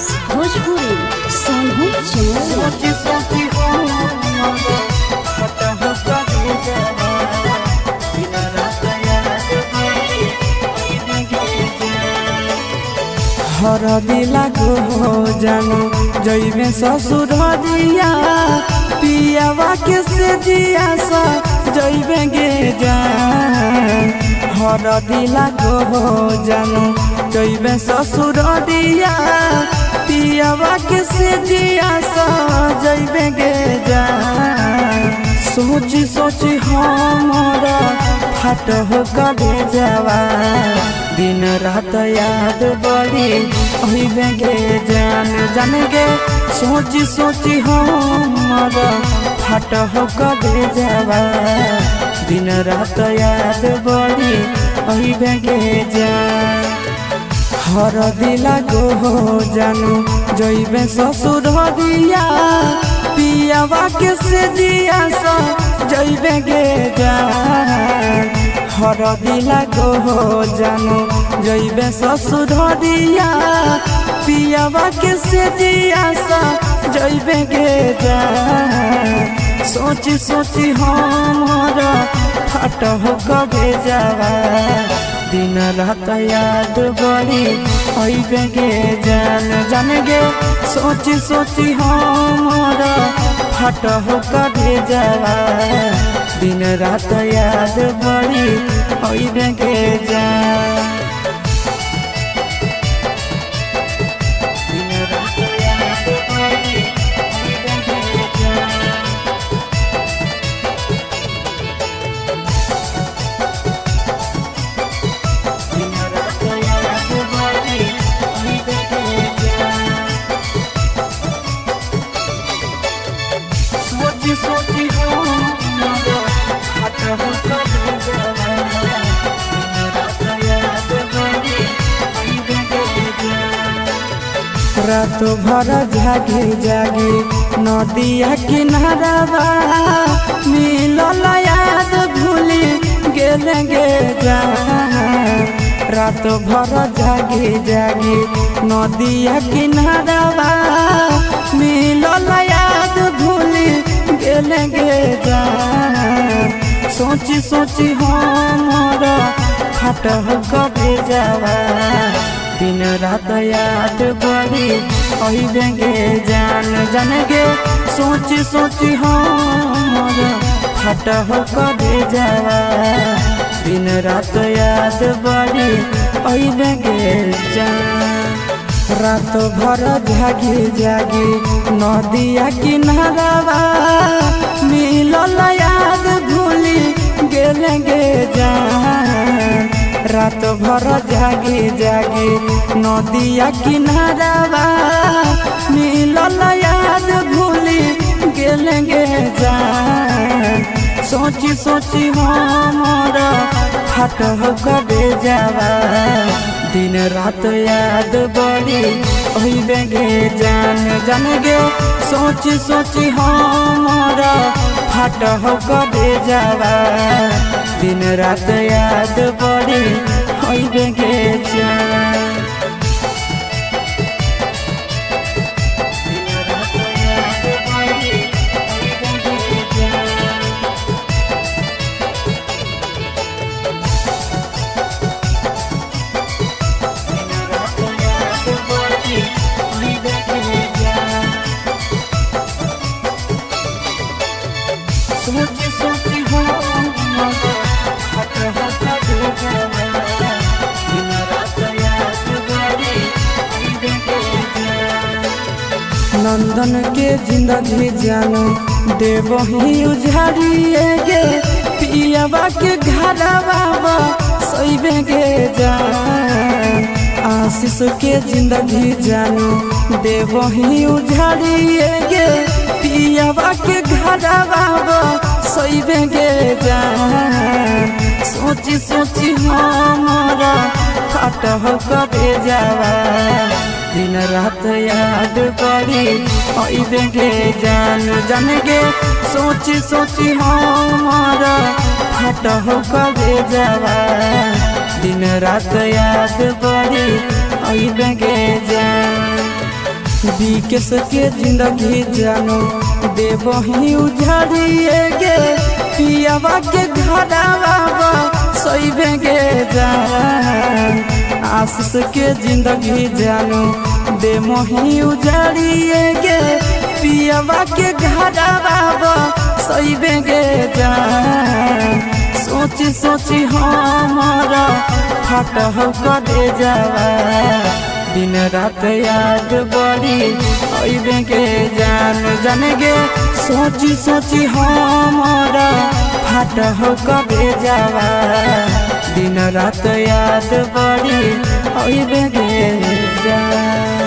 Films Bhojpuri Sonu हर दिला को जानो जइबे ससुर दिया पियावा के से दिया सा जइबे गे जान। हर दिला को जानो जइबे ससुर दिया पियावा के से दिया सा जइबे गे जान। सोची सोची हमारा फाट हो कबे जावा दिन रात याद बड़ी अहिबे गे जान जान गे। सोची सोची हमारा फाट हो कबे जावा दिन रात याद बड़ी अहिबे गे जान। हर दिला को जानो जइबे ससुर दिया पियावा के से दिया सा जइबे गे जान। हर दिला को जानो जइबे ससुर दिया पियावा के से दिया सा जइबे गे जान। सोची सोची हमारा फाट हो कबे जावा दिन रात याद बड़ी अइबे गे जान जान गे। सोची सोची हमारा फाट हो कबे जावा दिन रात याद बड़ी अइबे गे जान। रात भर जागे जागे नदिया किनारा मिलल याद भूली गेले गे जान। रात भर जागे जागे नदिया किनारा मिलल याद भूली गेले गे जान। सोची सोची हमारा फाट हो कबे जावा दिन रात याद बड़ी अइबे गे जान जान गे। सोची सोची हमारा फाट हो कबे जावा दिन रात याद बड़ी अइबे गे जान। रात भर जागे जागे नदिया किनारा मिलल याद भूली गेले गे जान। रात भर जागे जागे नदिया किनारा मिलल याद भूली गेले गे जान। सोची सोची हमारा फाट हो कबे जावा दिन रात याद बड़ी अइबे गे जान जान गे। सोची सोची हमारा फाट हो कबे जावा दिन रात याद बड़ी अइबे गे जान। नंदन के जिंदगी जानो देवही उजाड़िए गे पियावा के घरवा सइबे गे जान। आशीष के जिंदगी जानो देवही उजाड़िए गे पियावा के घरवा सइबे गे जान। सोची सोची हमारा फाट हो कबे जावा दिन रात याद बड़ी अइबे गे जान जान गे। सोची सोची हमारा फाट हो कबे जावा दिन रात याद बड़ी अइबे गे जान। विकेश के जिंदगी जानो देवही उजाड़िए गे पियावा के घरवा सोइबे गे जान। आशीष के जिंदगी जानो देवही उजाड़िए गे पियावा के घरवा सोइबे गे जान। सोची सोची हमारा फट करे जावा दिन रात याद बड़ी अइबे के जान जाने गे। सोची सोची हमारा फट करे जावा दिन रात याद बड़ी अइबे के जान।